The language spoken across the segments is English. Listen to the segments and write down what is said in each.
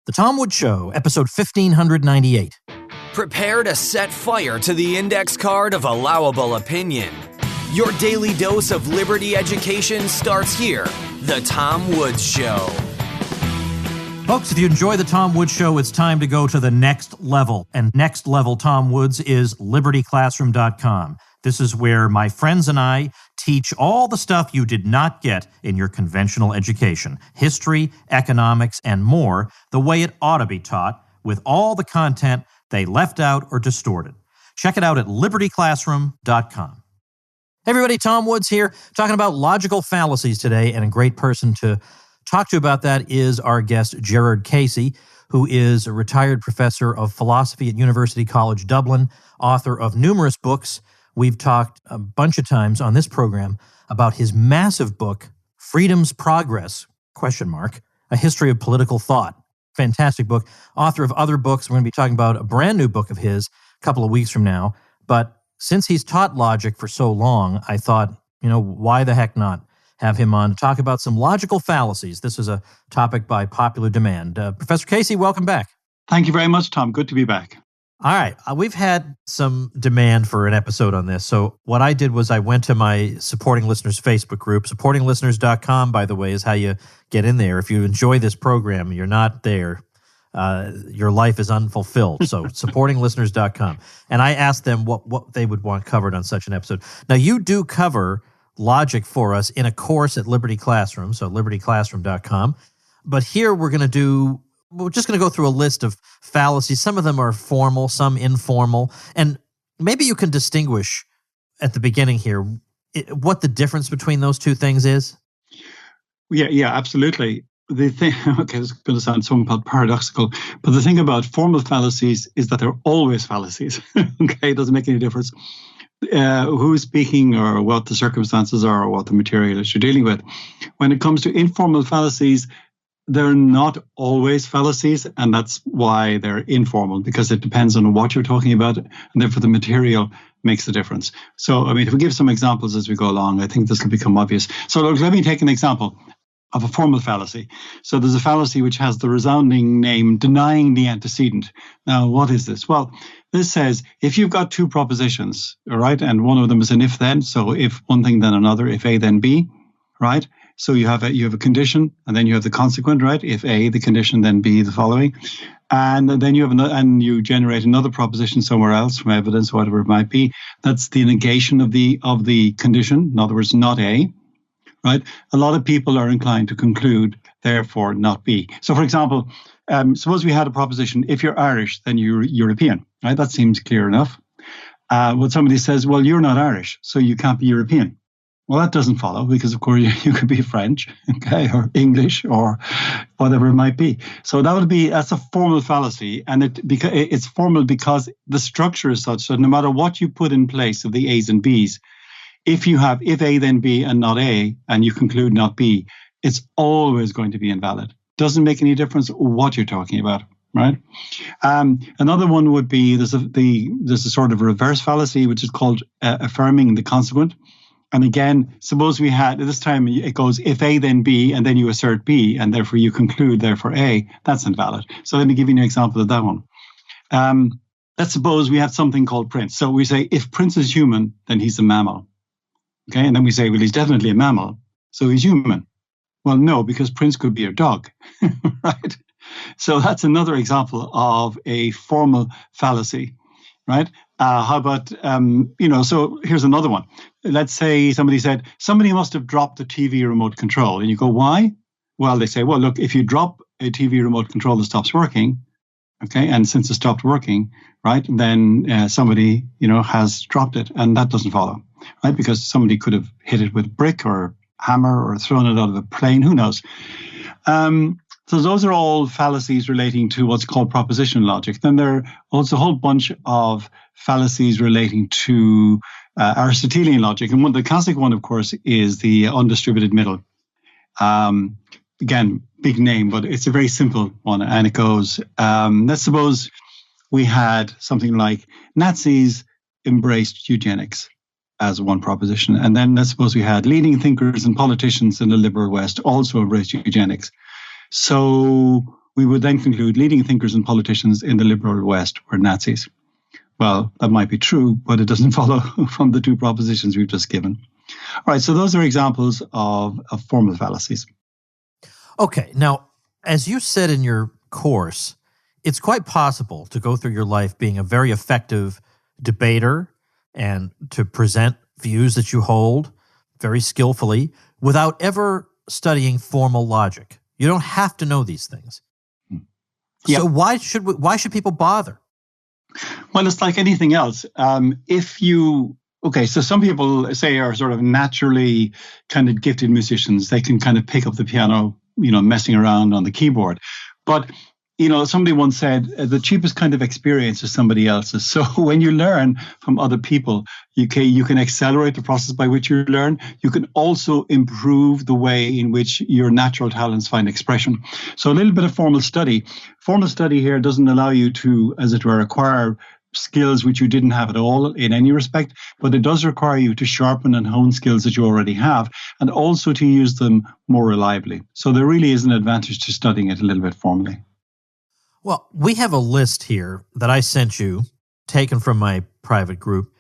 The Tom Woods Show, episode 1598. Prepare to set fire to the index card of allowable opinion. Your daily dose of liberty education starts here. The Tom Woods Show. Folks, if you enjoy the Tom Woods Show, it's time to go to the next level. And next level Tom Woods is libertyclassroom.com. This is where my friends and I teach all the stuff you did not get in your conventional education. History, economics, and more, the way it ought to be taught, with all the content they left out or distorted. Check it out at libertyclassroom.com. Hey everybody, Tom Woods here, talking about logical fallacies today, and a great person to talk to about that is our guest, Gerard Casey, who is a retired professor of philosophy at University College Dublin, author of numerous books. We've talked a bunch of times on this program about his massive book, Freedom's Progress, ? A History of Political Thought. Fantastic book. Author of other books. We're going to be talking about a brand new book of his a couple of weeks from now. But since he's taught logic for so long, I thought, why the heck not have him on to talk about some logical fallacies. This is a topic by popular demand. Professor Casey, welcome back. Thank you very much, Tom. Good to be back. All right. We've had some demand for an episode on this. So what I did was I went to my Supporting Listeners Facebook group. Supportinglisteners.com, by the way, is how you get in there. If you enjoy this program, you're not there. Your life is unfulfilled. So supportinglisteners.com. And I asked them what they would want covered on such an episode. Now, you do cover logic for us in a course at Liberty Classroom, so libertyclassroom.com. But here we're just going to go through a list of fallacies. Some of them are formal, some informal. And maybe you can distinguish at the beginning here what the difference between those two things is. Yeah, absolutely. The thing, okay, it's going to sound somewhat paradoxical, but the thing about formal fallacies is that they're always fallacies. Okay, it doesn't make any difference who's speaking or what the circumstances are or what the material is you're dealing with. When it comes to informal fallacies, they're not always fallacies, and that's why they're informal, because it depends on what you're talking about, and therefore the material makes a difference. So, if we give some examples as we go along, I think this will become obvious. So, look, let me take an example of a formal fallacy. So there's a fallacy which has the resounding name denying the antecedent. Now, what is this? Well, this says if you've got two propositions, all right, and one of them is an if-then, so if one thing then another, if A then B, right? So you have a condition, and then you have the consequent, right? If A, the condition, then B, the following, and then you have you generate another proposition somewhere else from evidence, whatever it might be. That's the negation of the condition. In other words, not A, right? A lot of people are inclined to conclude, therefore, not B. So, for example, suppose we had a proposition: if you're Irish, then you're European, right? That seems clear enough. When somebody says, well, you're not Irish, so you can't be European. Well, that doesn't follow, because, of course, you could be French, okay, or English, or whatever it might be. So that's a formal fallacy, and it's formal because the structure is such that no matter what you put in place of the A's and B's, if you have if A then B and not A, and you conclude not B, it's always going to be invalid. Doesn't make any difference what you're talking about, right? Another one would be there's a sort of reverse fallacy, which is called affirming the consequent. And again, suppose we had, this time it goes if A then B, and then you assert B, and therefore you conclude therefore A. That's invalid. So let me give you an example of that one. Let's suppose we have something called Prince. So we say if Prince is human, then he's a mammal. Okay, and then we say, well, he's definitely a mammal, so he's human. Well, no, because Prince could be a dog, right? So that's another example of a formal fallacy, right? How about, so here's another one. Let's say somebody said, somebody must have dropped the TV remote control. And you go, why? Well, they say, well, look, if you drop a TV remote control that stops working, okay, and since it stopped working, right, then somebody, has dropped it, and that doesn't follow, right? Because somebody could have hit it with a brick or hammer or thrown it out of a plane, who knows? So those are all fallacies relating to what's called propositional logic. Then there are also a whole bunch of fallacies relating to Aristotelian logic. And the classic one, of course, is the undistributed middle. Again, big name, but it's a very simple one. And it goes, let's suppose we had something like Nazis embraced eugenics as one proposition. And then let's suppose we had leading thinkers and politicians in the liberal West also embraced eugenics. So we would then conclude leading thinkers and politicians in the liberal West were Nazis. Well, that might be true, but it doesn't follow from the two propositions we've just given. All right, so those are examples of formal fallacies. Okay, now, as you said in your course, it's quite possible to go through your life being a very effective debater and to present views that you hold very skillfully without ever studying formal logic. You don't have to know these things. Yep. So why should people bother? Well, it's like anything else. So some people say are sort of naturally kind of gifted musicians. They can kind of pick up the piano, messing around on the keyboard. But, somebody once said the cheapest kind of experience is somebody else's. So when you learn from other people, you can accelerate the process by which you learn. You can also improve the way in which your natural talents find expression. So a little bit of formal study. Formal study here doesn't allow you to, as it were, acquire skills which you didn't have at all in any respect, but it does require you to sharpen and hone skills that you already have and also to use them more reliably. So there really is an advantage to studying it a little bit formally. Well, we have a list here that I sent you, taken from my private group,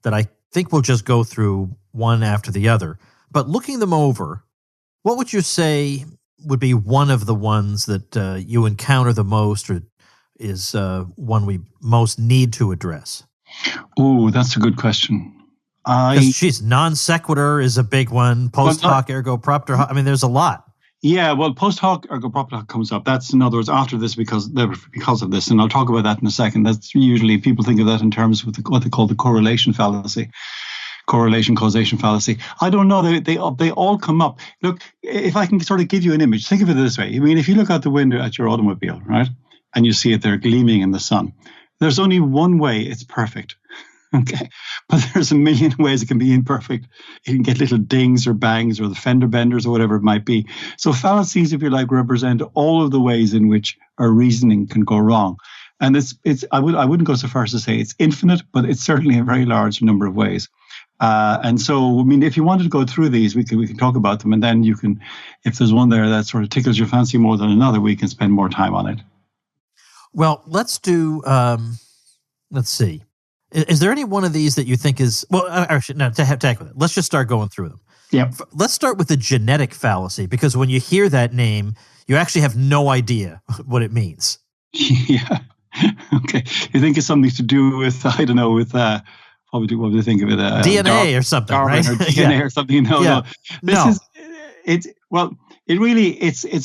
that I think we'll just go through one after the other. But looking them over, what would you say would be one of the ones that you encounter the most or is one we most need to address? Oh, that's a good question. Non sequitur is a big one. Posthoc, ergo, propter. I mean, there's a lot. Yeah, well, posthoc, ergo, propter comes up. That's, in other words, after this because of this, and I'll talk about that in a second. That's usually, people think of that in terms of what they call the correlation fallacy. Correlation, causation fallacy. I don't know. They all come up. Look, if I can sort of give you an image, think of it this way. I mean, if you look out the window at your automobile, right, and you see it there gleaming in the sun, there's only one way it's perfect. Okay, but there's a million ways it can be imperfect. You can get little dings or bangs or the fender benders or whatever it might be. So fallacies, if you like, represent all of the ways in which our reasoning can go wrong. And I wouldn't go so far as to say it's infinite, but it's certainly a very large number of ways. And so, I mean, if you wanted to go through these, we can talk about them, and then you can, if there's one there that sort of tickles your fancy more than another, we can spend more time on it. Well, let's do. Let's see. Is there any one of these that you think is, well, actually, no, to heck with it. Let's just start going through them. Yeah. Let's start with the genetic fallacy, because when you hear that name, you actually have no idea what it means. Yeah. Okay. You think it's something to do with, I don't know, with, what would you think of it? DNA or something, Darwin, right? Or DNA or something. No. It's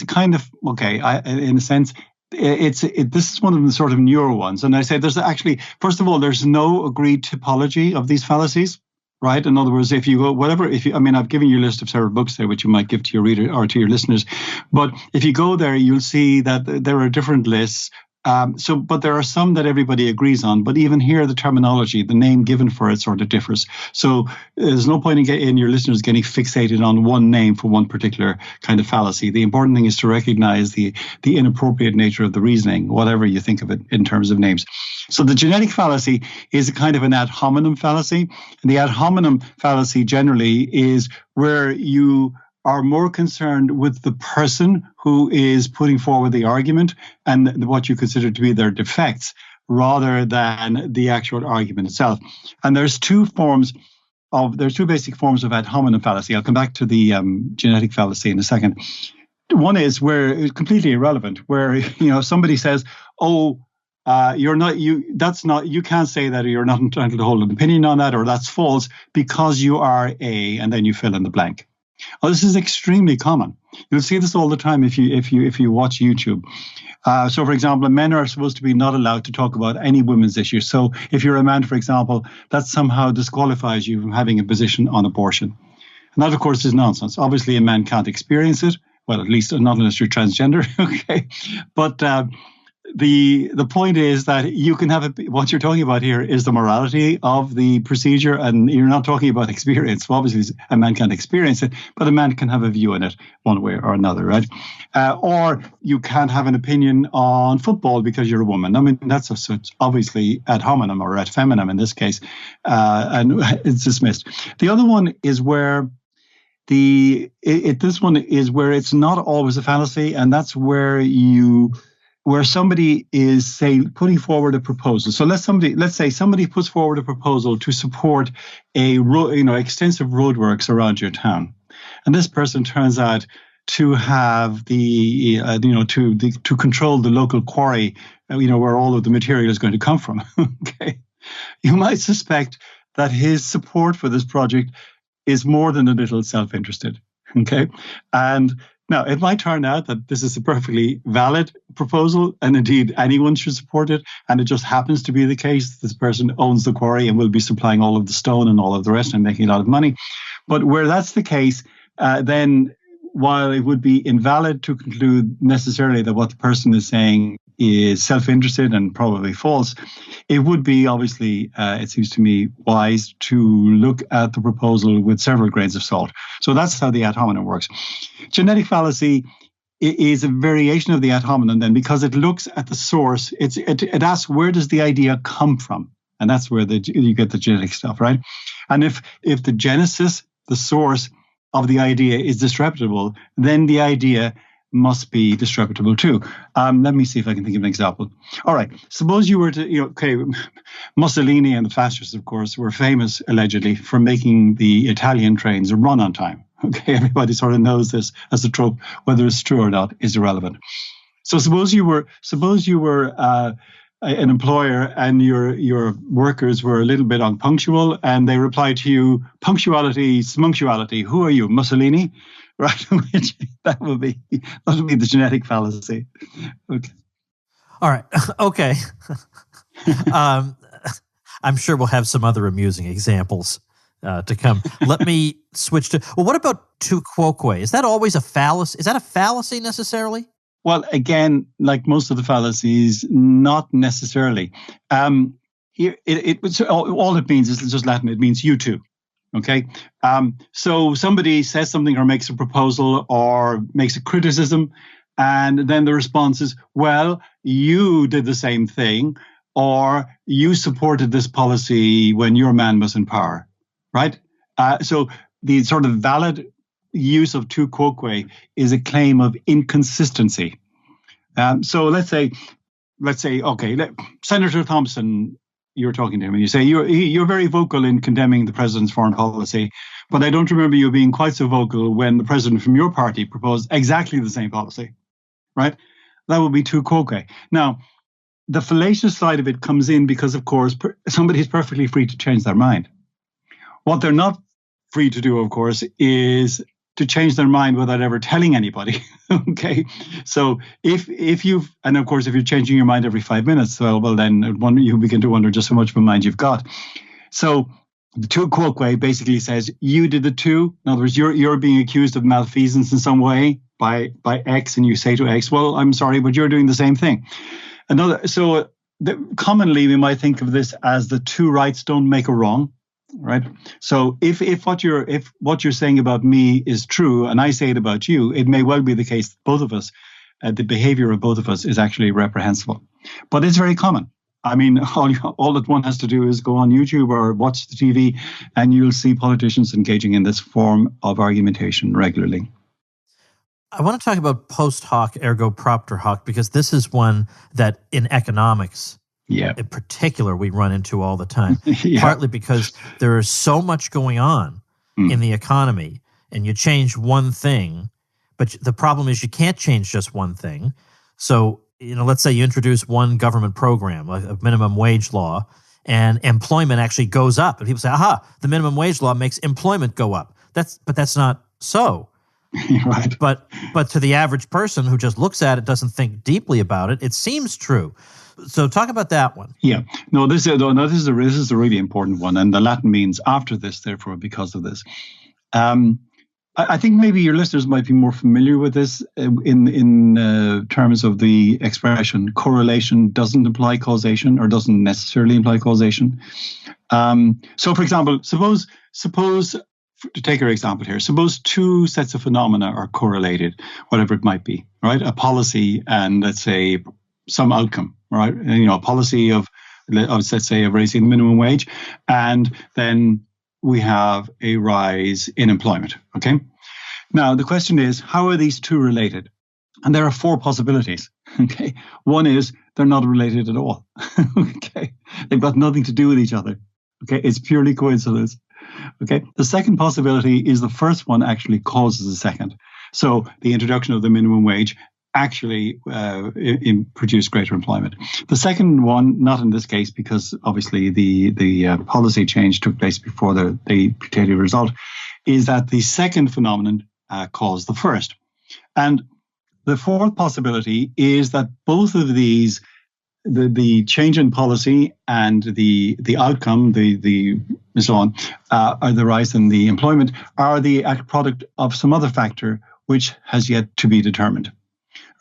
a kind of, okay, in a sense, this is one of the sort of newer ones. And I say there's actually, first of all, there's no agreed typology of these fallacies, right? In other words, if you go, I've given you a list of several books there, which you might give to your reader or to your listeners. But if you go there, you'll see that there are different lists. But there are some that everybody agrees on. But even here, the terminology, the name given for it sort of differs. So there's no point in your listeners getting fixated on one name for one particular kind of fallacy. The important thing is to recognize the inappropriate nature of the reasoning, whatever you think of it in terms of names. So the genetic fallacy is a kind of an ad hominem fallacy. And the ad hominem fallacy generally is where you are more concerned with the person who is putting forward the argument and what you consider to be their defects rather than the actual argument itself. And there's two basic forms of ad hominem fallacy. I'll come back to the genetic fallacy in a second. One is where it's completely irrelevant, where somebody says, you can't say that, or you're not entitled to hold an opinion on that, or that's false because you are a, and then you fill in the blank. Oh, this is extremely common. You'll see this all the time if you watch YouTube. So, for example, men are supposed to be not allowed to talk about any women's issues. So, if you're a man, for example, that somehow disqualifies you from having a position on abortion. And that, of course, is nonsense. Obviously, a man can't experience it. Well, at least not unless you're transgender. Okay, but the point is that you can have what you're talking about here is the morality of the procedure, and you're not talking about experience. Well, obviously, a man can't experience it, but a man can have a view on it one way or another, right? Or you can't have an opinion on football because you're a woman. I mean, that's obviously ad hominem or ad femininem in this case, and it's dismissed. The other one is where this one is where it's not always a fallacy, and that's where you where somebody is, say, putting forward a proposal. So let's say somebody puts forward a proposal to support extensive roadworks around your town, and this person turns out to have to control the local quarry, where all of the material is going to come from. Okay, you might suspect that his support for this project is more than a little self-interested. Okay, and now, it might turn out that this is a perfectly valid proposal, and indeed anyone should support it. And it just happens to be the case that this person owns the quarry and will be supplying all of the stone and all of the rest and making a lot of money. But where that's the case, then while it would be invalid to conclude necessarily that what the person is saying is self-interested and probably false, it would be obviously, it seems to me, wise to look at the proposal with several grains of salt. So that's how the ad hominem works. Genetic fallacy is a variation of the ad hominem then, because it looks at the source. It asks, where does the idea come from? And that's where you get the genetic stuff, right? And if the genesis, the source of the idea is disreputable, then the idea must be disreputable too. Let me see if I can think of an example. All right, suppose you were to, Mussolini and the fascists, of course, were famous, allegedly, for making the Italian trains run on time. Okay, everybody sort of knows this as a trope. Whether it's true or not is irrelevant. So suppose you were an employer and your workers were a little bit unpunctual, and they replied to you, punctuality, smunctuality. Who are you, Mussolini? Right, which that would be the genetic fallacy. Okay. All right. Okay. I'm sure we'll have some other amusing examples to come. Let me switch to. Well, what about tu quoque? Is that always a fallacy? Is that a fallacy necessarily? Well, again, like most of the fallacies, not necessarily. Here, all it means is just Latin. It means you too. Okay. So somebody says something or makes a proposal or makes a criticism, and then the response is, well, you did the same thing, or you supported this policy when your man was in power, right? So the sort of valid use of tu quoque is a claim of inconsistency. So let's say, okay, Senator Thompson, you're talking to him and you say, you're very vocal in condemning the president's foreign policy, but I don't remember you being quite so vocal when the president from your party proposed exactly the same policy, right? That would be tu quoque. Now, the fallacious side of it comes in because, of course, somebody's perfectly free to change their mind. What they're not free to do, of course, is to change their mind without ever telling anybody. Okay, so if you're changing your mind every 5 minutes, well, then you begin to wonder just how much of a mind you've got. So the tu quoque basically says you did the two. In other words, you're being accused of malfeasance in some way by X, and you say to X, well, I'm sorry, but you're doing the same thing. Commonly we might think of this as the two rights don't make a wrong. Right. So if what you're saying about me is true and I say it about you, it may well be the case that both of us, the behavior of both of us is actually reprehensible. But it's very common. I mean, all that one has to do is go on YouTube or watch the TV, and you'll see politicians engaging in this form of argumentation regularly. I want to talk about post hoc, ergo propter hoc, because this is one that in economics, in particular, we run into all the time, partly because there is so much going on in the economy, and you change one thing, but the problem is you can't change just one thing. So, let's say you introduce one government program, like a minimum wage law, and employment actually goes up. And people say, aha, the minimum wage law makes employment go up. But that's not so. Right. But to the average person who just looks at it, doesn't think deeply about it, it seems true. So talk about that one. Yeah. No, this is a really important one. And the Latin means after this, therefore, because of this. I think maybe your listeners might be more familiar with this in terms of the expression correlation doesn't imply causation or doesn't necessarily imply causation. So, for example, suppose to take our example here, suppose two sets of phenomena are correlated, whatever it might be, right? A policy and, let's say, some outcome, right? A policy of let's say, of raising the minimum wage, and then we have a rise in employment, okay? Now, the question is, how are these two related? And there are four possibilities. Okay. One is they're not related at all. Okay. They've got nothing to do with each other. Okay. It's purely coincidence. Okay. The second possibility is the first one actually causes the second. So the introduction of the minimum wage actually produced greater employment. The second one, not in this case, because obviously the policy change took place before the potential result, is that the second phenomenon caused the first. And the fourth possibility is that both of these, the change in policy and the outcome, the so on, or the rise in the employment, are the product of some other factor which has yet to be determined.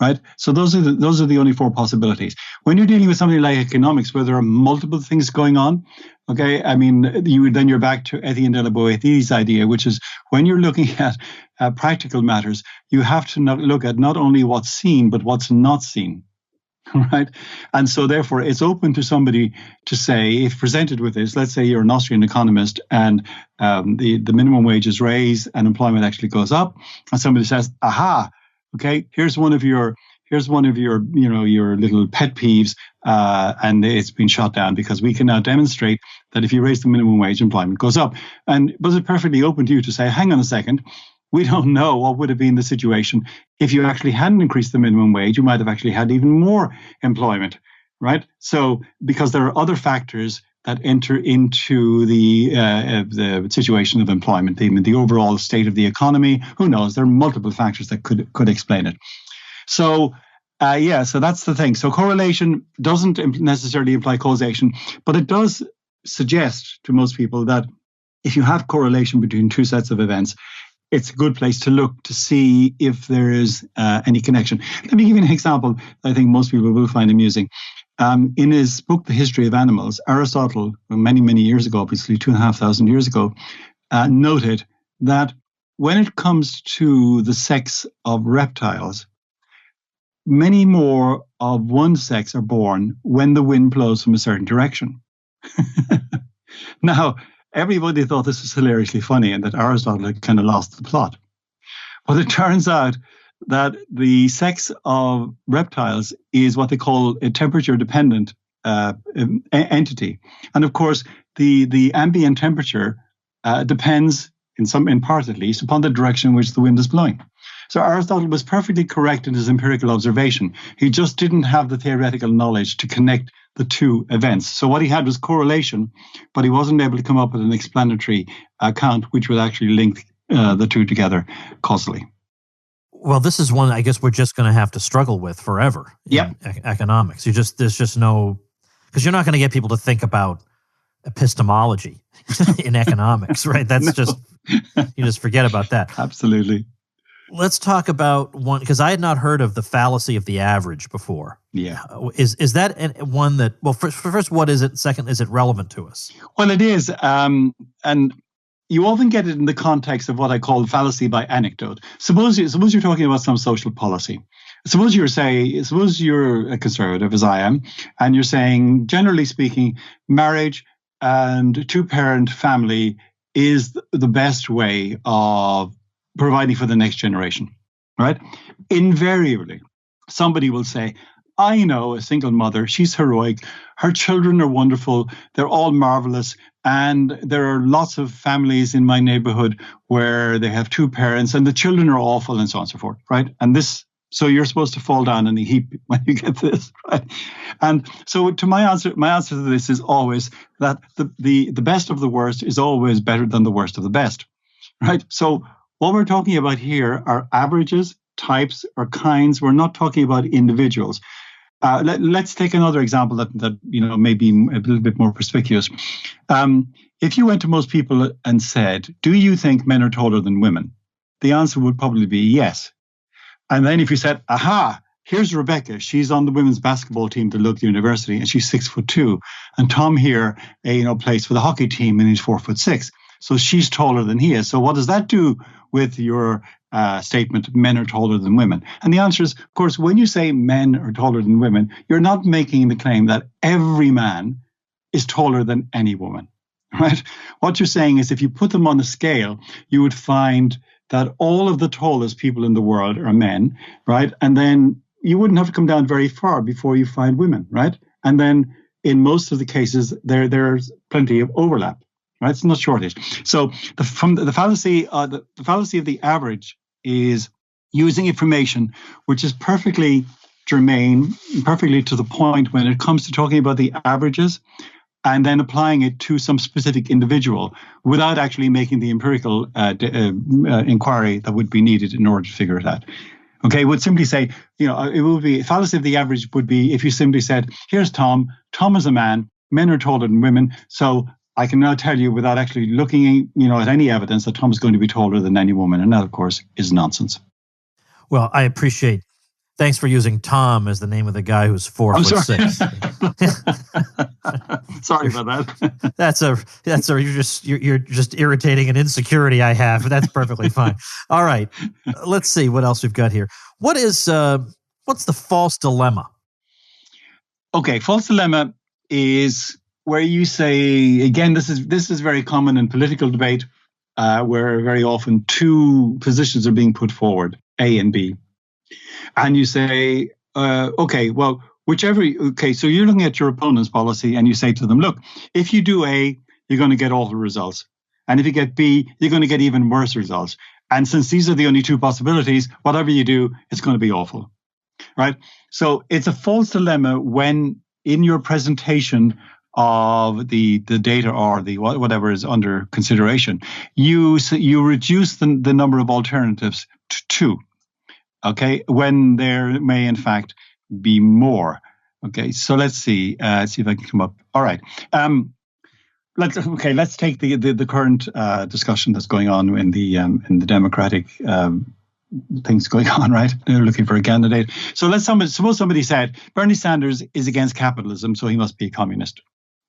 Right. So those are the only four possibilities. When you're dealing with something like economics, where there are multiple things going on, okay, I mean, you're back to Etienne de la Boétie's idea, which is when you're looking at practical matters, you have to look at not only what's seen, but what's not seen. Right. And so therefore, it's open to somebody to say, if presented with this, let's say you're an Austrian economist and the minimum wage is raised and employment actually goes up, and somebody says, aha, okay, here's one of your your little pet peeves, and it's been shot down because we can now demonstrate that if you raise the minimum wage, employment goes up. And was it perfectly open to you to say, hang on a second, we don't know what would have been the situation if you actually hadn't increased the minimum wage. You might have actually had even more employment, right? So because there are other factors that enter into the situation of employment, the overall state of the economy. Who knows? There are multiple factors that could explain it. So, so that's the thing. So correlation doesn't necessarily imply causation, but it does suggest to most people that if you have correlation between two sets of events, it's a good place to look to see if there is any connection. Let me give you an example that I think most people will find amusing. In his book, The History of Animals, Aristotle, many, many years ago, obviously 2,500 years ago, noted that when it comes to the sex of reptiles, many more of one sex are born when the wind blows from a certain direction. Now, everybody thought this was hilariously funny and that Aristotle had kind of lost the plot. But it turns out that the sex of reptiles is what they call a temperature-dependent entity. And of course, the ambient temperature depends, in part at least, upon the direction in which the wind is blowing. So Aristotle was perfectly correct in his empirical observation. He just didn't have the theoretical knowledge to connect the two events. So what he had was correlation, but he wasn't able to come up with an explanatory account which would actually link the two together causally. Well, this is one I guess we're just going to have to struggle with forever in economics. There's just no, because you're not going to get people to think about epistemology in economics, right? That's just, you just forget about that. Absolutely. Let's talk about one, because I had not heard of the fallacy of the average before. Yeah. Is that one that, well, first, what is it? Second, is it relevant to us? Well, it is. And you often get it in the context of what I call fallacy by anecdote. Suppose you're talking about some social policy. Suppose you're a conservative, as I am, and you're saying, generally speaking, marriage and two-parent family is the best way of providing for the next generation, right? Invariably, somebody will say, I know a single mother, she's heroic, her children are wonderful, they're all marvelous, and there are lots of families in my neighborhood where they have two parents and the children are awful and so on and so forth, right? And so you're supposed to fall down in a heap when you get this, right? And so to my answer to this is always that the best of the worst is always better than the worst of the best, right? So what we're talking about here are averages, types, or kinds. We're not talking about individuals. Let's take another example that may be a little bit more perspicuous. If you went to most people and said, "Do you think men are taller than women?" the answer would probably be yes. And then if you said, "Aha, here's Rebecca. She's on the women's basketball team at Luke University, and she's 6'2", and Tom here, plays for the hockey team, and he's 4'6". So she's taller than he is. So what does that do with your statement, men are taller than women? And the answer is, of course, when you say men are taller than women, you're not making the claim that every man is taller than any woman, right? What you're saying is if you put them on a scale, you would find that all of the tallest people in the world are men, right? And then you wouldn't have to come down very far before you find women, right? And then in most of the cases, there's plenty of overlap, right? It's not shortage. So the fallacy of the average is using information which is perfectly germane, perfectly to the point when it comes to talking about the averages, and then applying it to some specific individual without actually making the empirical inquiry that would be needed in order to figure it out. Okay, would simply say, it would be, fallacy of the average would be if you simply said, here's Tom. Tom is a man. Men are taller than women. So I can now tell you without actually looking, at any evidence that Tom is going to be taller than any woman. And that, of course, is nonsense. Well, I appreciate. Thanks for using Tom as the name of the guy who's 4'6". Sorry about that. You're just irritating an insecurity I have. That's perfectly fine. All right, let's see what else we've got here. What's the false dilemma? Okay, false dilemma is where you say, again, this is very common in political debate, where very often two positions are being put forward, A and B. And you say, okay, well, so you're looking at your opponent's policy and you say to them, look, if you do A, you're going to get awful results. And if you get B, you're going to get even worse results. And since these are the only two possibilities, whatever you do, it's going to be awful, right? So it's a false dilemma when in your presentation of the data or the whatever is under consideration, you reduce the number of alternatives to two. Okay, when there may in fact be more. Okay, so let's see if I can come up. All right, let's take the current discussion that's going on in the Democratic things going on. Right, they're looking for a candidate. So suppose somebody said Bernie Sanders is against capitalism, so he must be a communist.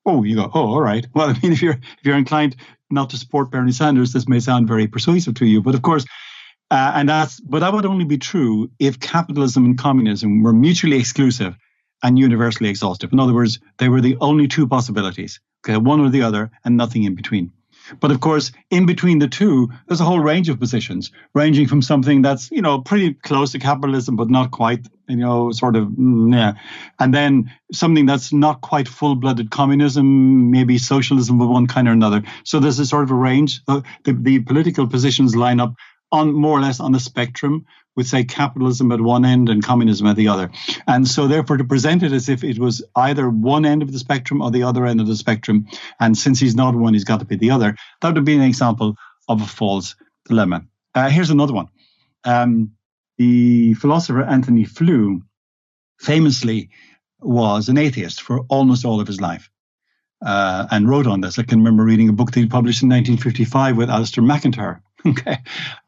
Oh, you go. Oh, all right. Well, I mean, if you're inclined not to support Bernie Sanders, this may sound very persuasive to you, but of course. But that would only be true if capitalism and communism were mutually exclusive and universally exhaustive. In other words, they were the only two possibilities, okay, one or the other and nothing in between. But of course, in between the two, there's a whole range of positions, ranging from something that's, pretty close to capitalism, but not quite, sort of, yeah. And then something that's not quite full-blooded communism, maybe socialism of one kind or another. So there's a sort of a range. The political positions line up on more or less on the spectrum, with say capitalism at one end and communism at the other. And so therefore to present it as if it was either one end of the spectrum or the other end of the spectrum, and since he's not one, he's got to be the other, that would be an example of a false dilemma. Here's another one. The philosopher Anthony Flew famously was an atheist for almost all of his life. And wrote on this. I can remember reading a book that he published in 1955 with Alistair McIntyre. Okay,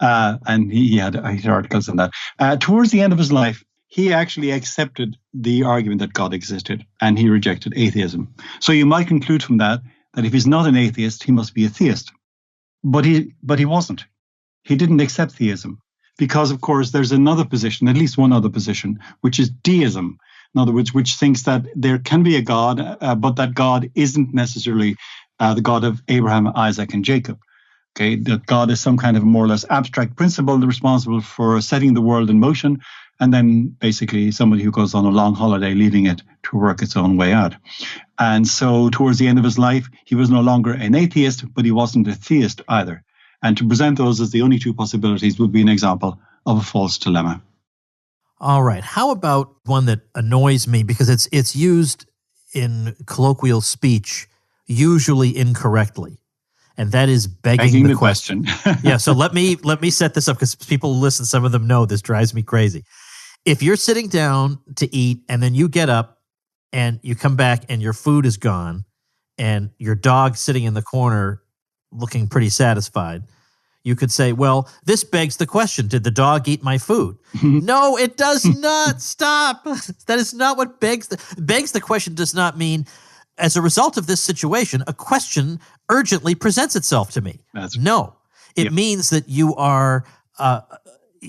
and he had articles on that. Towards the end of his life, he actually accepted the argument that God existed, and he rejected atheism. So you might conclude from that if he's not an atheist, he must be a theist. But he wasn't. He didn't accept theism because, of course, there's another position, at least one other position, which is deism. In other words, which thinks that there can be a God, but that God isn't necessarily the God of Abraham, Isaac, and Jacob. Okay, that God is some kind of more or less abstract principle responsible for setting the world in motion, and then basically somebody who goes on a long holiday, leaving it to work its own way out. And so towards the end of his life, he was no longer an atheist, but he wasn't a theist either. And to present those as the only two possibilities would be an example of a false dilemma. All right. How about one that annoys me because it's used in colloquial speech, usually incorrectly, and that is begging the question. Yeah. So let me set this up because people who listen, some of them know this drives me crazy. If you're sitting down to eat and then you get up and you come back and your food is gone and your dog's sitting in the corner looking pretty satisfied, you could say, well, this begs the question, did the dog eat my food? No, it does not. Stop. That is not what begs the question does not mean, as a result of this situation, a question urgently presents itself to me. No. It means that you are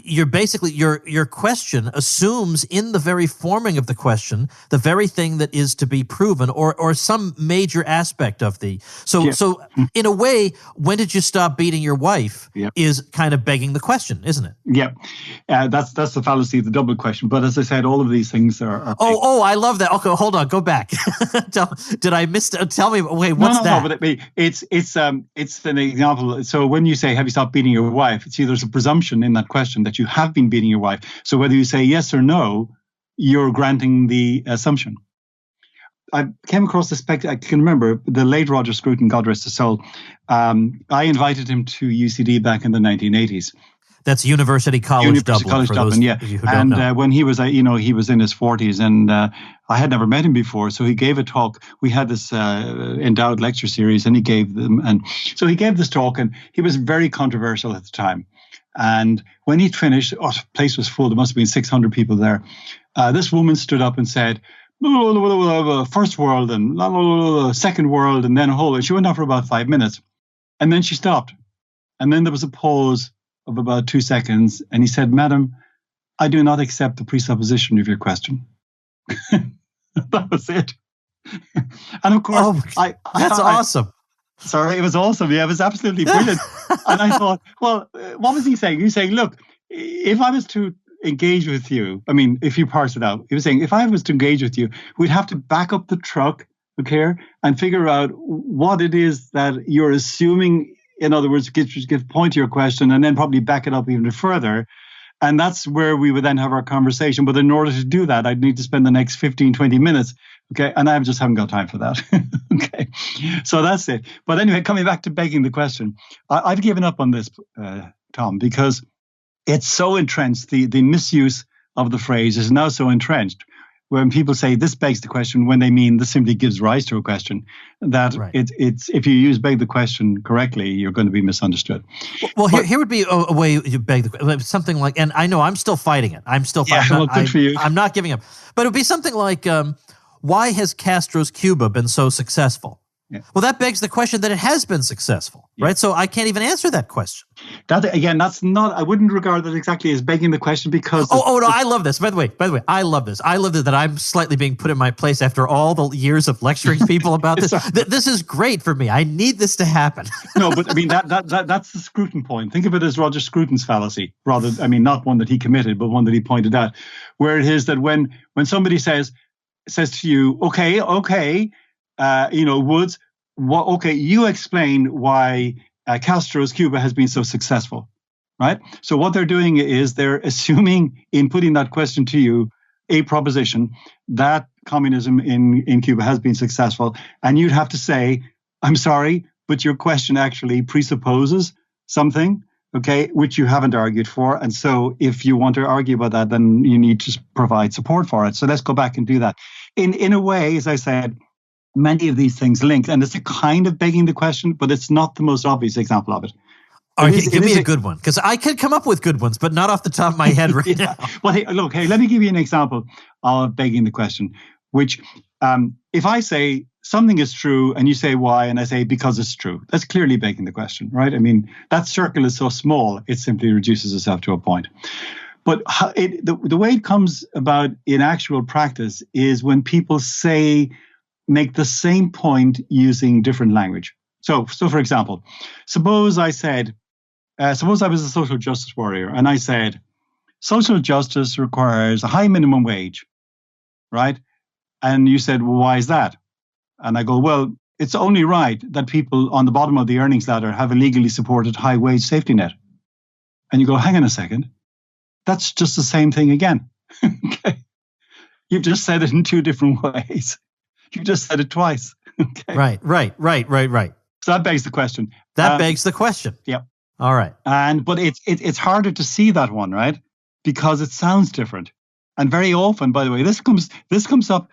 you're basically your question assumes in the very forming of the question the very thing that is to be proven, or some major aspect of the. So in a way, when did you stop beating your wife? Is kind of begging the question, isn't it? Yeah, that's the fallacy, the double question. But as I said, all of these things are Oh, I love that. Okay, hold on, go back. Did I miss? Tell me. Wait, what's that? No. But it's an example. So when you say, "Have you stopped beating your wife?" See, there's a presumption in that question that you have been beating your wife. So whether you say yes or no, you're granting the assumption. I came across this I can remember the late Roger Scruton, God rest his soul. I invited him to UCD back in the 1980s. That's University College Dublin. Yeah. And when he was, he was in his 40s, and I had never met him before. So he gave a talk. We had this endowed lecture series, and he gave them. And so he gave this talk, and he was very controversial at the time. And when he'd finished, the place was full. There must have been 600 people there. This woman stood up and said, blah, blah, blah, blah, first world and blah, blah, blah, blah, second world, and then a whole. She went on for about 5 minutes. And then she stopped. And then there was a pause of about 2 seconds, and he said, "Madam, I do not accept the presupposition of your question." That was it. And of course, that's awesome. Sorry, it was awesome. Yeah, it was absolutely brilliant. And I thought, well, what was he saying? He was saying, look, if I was to engage with you, I mean, if you parse it out, he was saying, if I was to engage with you, we'd have to back up the truck, okay, and figure out what it is that you're assuming. In other words, give point to your question and then probably back it up even further. And that's where we would then have our conversation. But in order to do that, I'd need to spend the next 15, 20 minutes. Okay. And I just haven't got time for that. Okay. So that's it. But anyway, coming back to begging the question, I've given up on this, Tom, because it's so entrenched. The misuse of the phrase is now so entrenched. When people say this begs the question, when they mean this simply gives rise to a question, that it's if you use beg the question correctly, you're going to be misunderstood. Well, here would be a way you beg the question, something like, and I know I'm still fighting it. I'm still fighting. Well, good for you. I'm not giving up. But it would be something like, why has Castro's Cuba been so successful? Yeah. Well, that begs the question that it has been successful, right? So I can't even answer that question. That again, that's not. I wouldn't regard that exactly as begging the question because. No, I love this. By the way, I love this. I love that I'm slightly being put in my place after all the years of lecturing people about this. This is great for me. I need this to happen. No, but I mean that's the Scruton point. Think of it as Roger Scruton's fallacy, rather. I mean, not one that he committed, but one that he pointed out, where it is that when somebody says to you, okay. Woods, you explain why Castro's Cuba has been so successful, right? So what they're doing is they're assuming in putting that question to you, a proposition that communism in Cuba has been successful. And you'd have to say, I'm sorry, but your question actually presupposes something, okay, which you haven't argued for. And so if you want to argue about that, then you need to provide support for it. So let's go back and do that. In a way, as I said, many of these things link, and it's a kind of begging the question, but it's not the most obvious example of it. All right, give me a good one, because I could come up with good ones, but not off the top of my head right now. Well, hey, let me give you an example of begging the question, which if I say something is true and you say why, and I say because it's true, that's clearly begging the question, right? I mean, that circle is so small, it simply reduces itself to a point. But the way it comes about in actual practice is when people make the same point using different language. So for example, suppose I was a social justice warrior and I said, social justice requires a high minimum wage, right? And you said, well, why is that? And I go, well, it's only right that people on the bottom of the earnings ladder have a legally supported high wage safety net. And you go, hang on a second. That's just the same thing again. Okay. You've just said it in two different ways. You just said it twice. Okay. Right. So that begs the question. Begs the question. Yeah. All right. But it's harder to see that one, right? Because it sounds different. And very often, by the way, this comes up.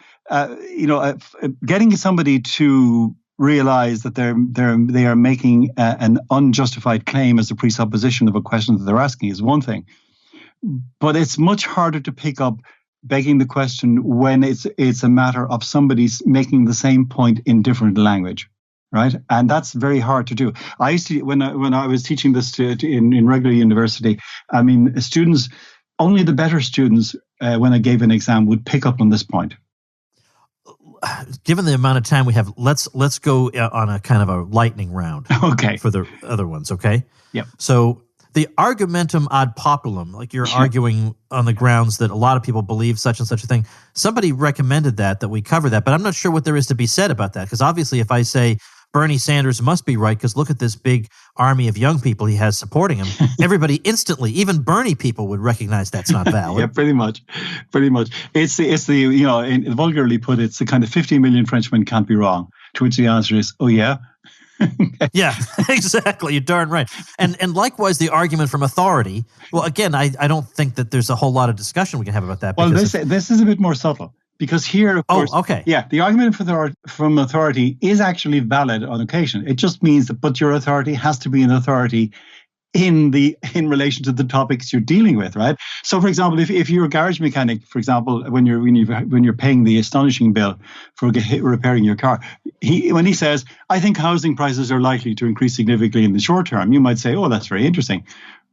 Getting somebody to realize that they are making an unjustified claim as a presupposition of a question that they're asking is one thing. But it's much harder to pick up begging the question when it's a matter of somebody's making the same point in different language. right? And that's very hard to do. I used to, when I was teaching this in regular university, I mean, students, only the better students, when I gave an exam, would pick up on this point. Given the amount of time we have, let's go on a kind of a lightning round. Okay. For the other ones, okay? Yep. So the argumentum ad populum, like you're arguing on the grounds that a lot of people believe such and such a thing. Somebody recommended that we cover that, but I'm not sure what there is to be said about that. Because obviously if I say Bernie Sanders must be right because look at this big army of young people he has supporting him, everybody instantly, even Bernie people would recognize that's not valid. Yeah, pretty much. It's the vulgarly put, it's the kind of 50 million Frenchmen can't be wrong, to which the answer is, oh yeah? Yeah, exactly. You're darn right. And likewise, the argument from authority. Well, again, I don't think that there's a whole lot of discussion we can have about that. Well, this is a bit more subtle. Because here, of course, the argument from authority is actually valid on occasion. It just means that, but your authority has to be an authority in relation to the topics you're dealing with, right? So, for example, if you're a garage mechanic, for example, when you're paying the astonishing bill for repairing your car, when he says, "I think housing prices are likely to increase significantly in the short term," you might say, "Oh, that's very interesting,"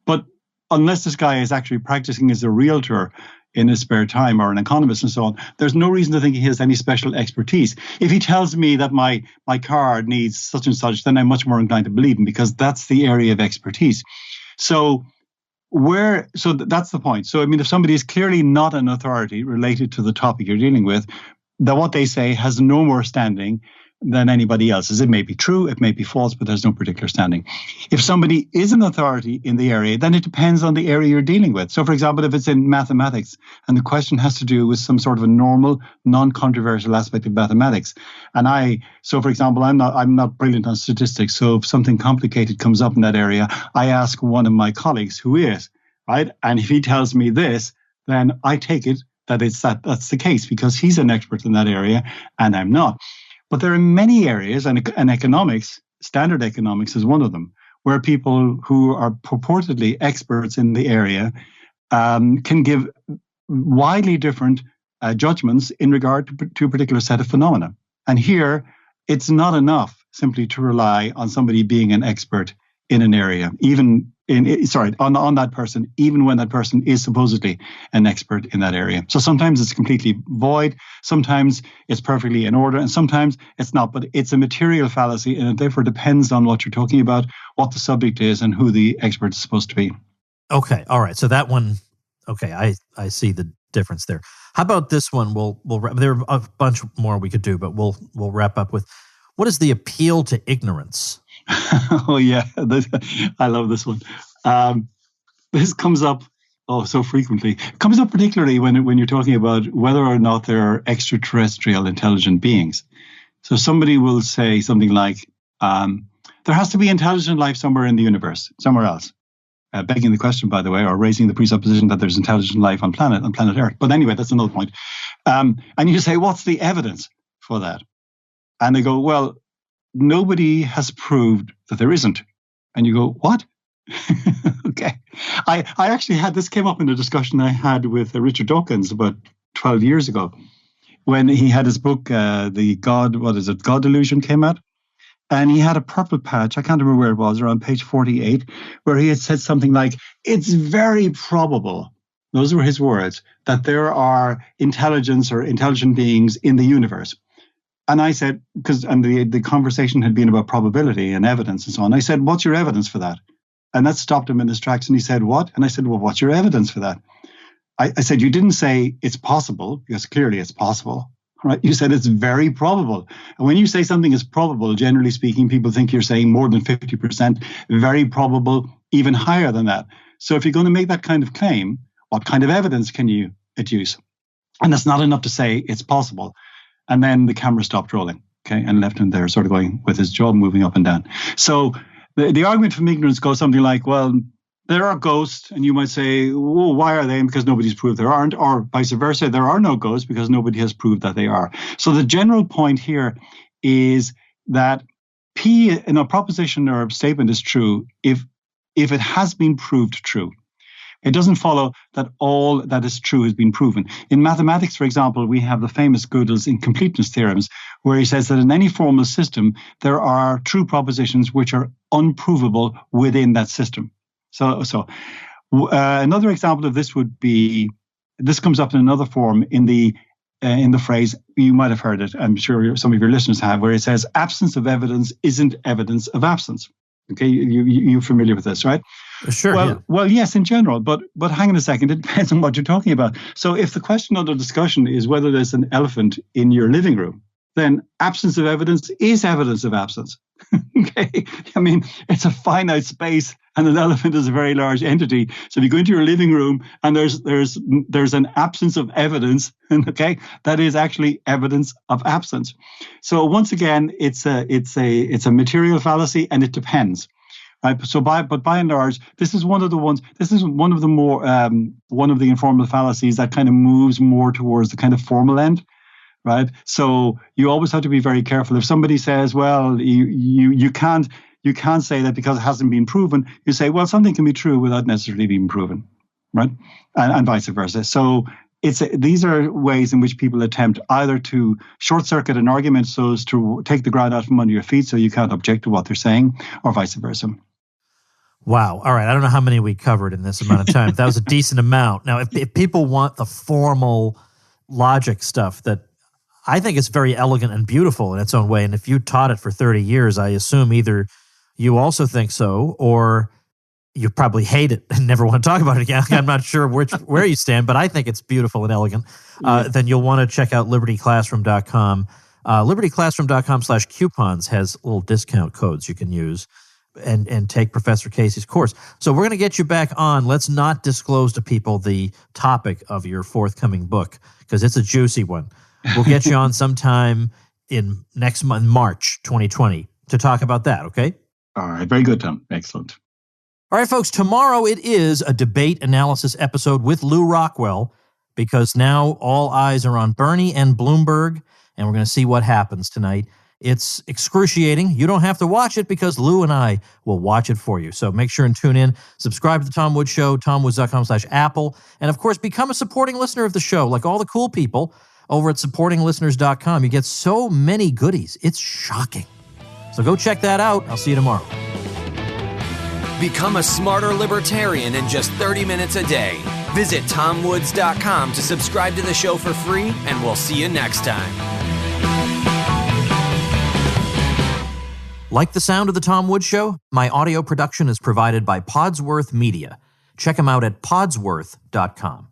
but unless this guy is actually practicing as a realtor in his spare time or an economist and so on, there's no reason to think he has any special expertise. If he tells me that my car needs such and such, then I'm much more inclined to believe him because that's the area of expertise. So that's the point. So, I mean, if somebody is clearly not an authority related to the topic you're dealing with, that what they say has no more standing than anybody else's. It may be true, it may be false, but there's no particular standing. If somebody is an authority in the area, then it depends on the area you're dealing with. So, for example, if it's in mathematics and the question has to do with some sort of a normal, non-controversial aspect of mathematics, for example, I'm not brilliant on statistics. So, if something complicated comes up in that area, I ask one of my colleagues who is, right, and if he tells me this, then I take it that that's the case because he's an expert in that area and I'm not. But there are many areas, and economics, standard economics is one of them, where people who are purportedly experts in the area can give widely different judgments in regard to a particular set of phenomena. And here, it's not enough simply to rely on somebody being an expert in an area, on that person, even when that person is supposedly an expert in that area. So sometimes it's completely void, sometimes it's perfectly in order, and sometimes it's not. But it's a material fallacy, and it therefore depends on what you're talking about, what the subject is, and who the expert is supposed to be. Okay, all right. So that one, okay, I see the difference there. How about this one? There are a bunch more we could do, but we'll wrap up with, what is the appeal to ignorance? Oh, yeah. I love this one. This comes up so frequently. It comes up particularly when you're talking about whether or not there are extraterrestrial intelligent beings. So somebody will say something like, there has to be intelligent life somewhere in the universe, somewhere else. Begging the question, by the way, or raising the presupposition that there's intelligent life on planet Earth. But anyway, that's another point. And you say, what's the evidence for that? And they go, well, nobody has proved that there isn't. And you go, what? Okay. I actually this came up in a discussion I had with Richard Dawkins about 12 years ago when he had his book, God Delusion came out. And he had a purple patch, I can't remember where it was, around page 48, where he had said something like, it's very probable, those were his words, that there are intelligence or intelligent beings in the universe. And I said, the conversation had been about probability and evidence and so on. I said, what's your evidence for that? And that stopped him in his tracks. And he said, what? And I said, well, what's your evidence for that? I said, you didn't say it's possible, because clearly it's possible. Right? You said it's very probable. And when you say something is probable, generally speaking, people think you're saying more than 50%, very probable, even higher than that. So if you're going to make that kind of claim, what kind of evidence can you adduce? And that's not enough to say it's possible. And then the camera stopped rolling, okay, and left him there sort of going with his jaw moving up and down. So the argument from ignorance goes something like, well, there are ghosts, and you might say, oh, why are they? Because nobody's proved there aren't, or vice versa, there are no ghosts because nobody has proved that they are. So the general point here is that P in a proposition or a statement is true if it has been proved true. it doesn't follow that all that is true has been proven. In mathematics, for example, we have the famous Gödel's incompleteness theorems, where he says that in any formal system, there are true propositions which are unprovable within that system. So another example of this would be, this comes up in another form in the phrase, you might have heard it, I'm sure some of your listeners have, where it says, absence of evidence isn't evidence of absence. Okay, you're familiar with this, right? Sure. Well, yes, in general, but hang on a second, it depends on what you're talking about. So if the question under discussion is whether there's an elephant in your living room, then absence of evidence is evidence of absence. Okay, I mean, it's a finite space, and an elephant is a very large entity. So if you go into your living room and there's an absence of evidence, okay, that is actually evidence of absence. So once again, it's a material fallacy, and it depends. Right. So by and large, this is one of the ones. This is one of the more one of the informal fallacies that kind of moves more towards the kind of formal end. Right. So you always have to be very careful. If somebody says, well, you can't say that because it hasn't been proven, you say, well, something can be true without necessarily being proven. Right. And vice versa. So these are ways in which people attempt either to short circuit an argument so as to take the ground out from under your feet so you can't object to what they're saying, or vice versa. Wow. All right. I don't know how many we covered in this amount of time. That was a decent amount. Now, if people want the formal logic stuff that I think it's very elegant and beautiful in its own way. And if you taught it for 30 years, I assume either you also think so, or you probably hate it and never want to talk about it again. I'm not sure where you stand, but I think it's beautiful and elegant. Then you'll want to check out libertyclassroom.com. Libertyclassroom.com/coupons has little discount codes you can use and take Professor Casey's course. So we're going to get you back on. Let's not disclose to people the topic of your forthcoming book, because it's a juicy one. We'll get you on sometime in next month, March 2020, to talk about that, okay? All right. Very good, Tom. Excellent. All right, folks. Tomorrow it is a debate analysis episode with Lou Rockwell, because now all eyes are on Bernie and Bloomberg, and we're going to see what happens tonight. It's excruciating. You don't have to watch it because Lou and I will watch it for you. So make sure and tune in. Subscribe to The Tom Woods Show, tomwoods.com/Apple. And, of course, become a supporting listener of the show, like all the cool people over at supportinglisteners.com. You get so many goodies. It's shocking. So go check that out. I'll see you tomorrow. Become a smarter libertarian in just 30 minutes a day. Visit tomwoods.com to subscribe to the show for free, and we'll see you next time. Like the sound of The Tom Woods Show? My audio production is provided by Podsworth Media. Check them out at podsworth.com.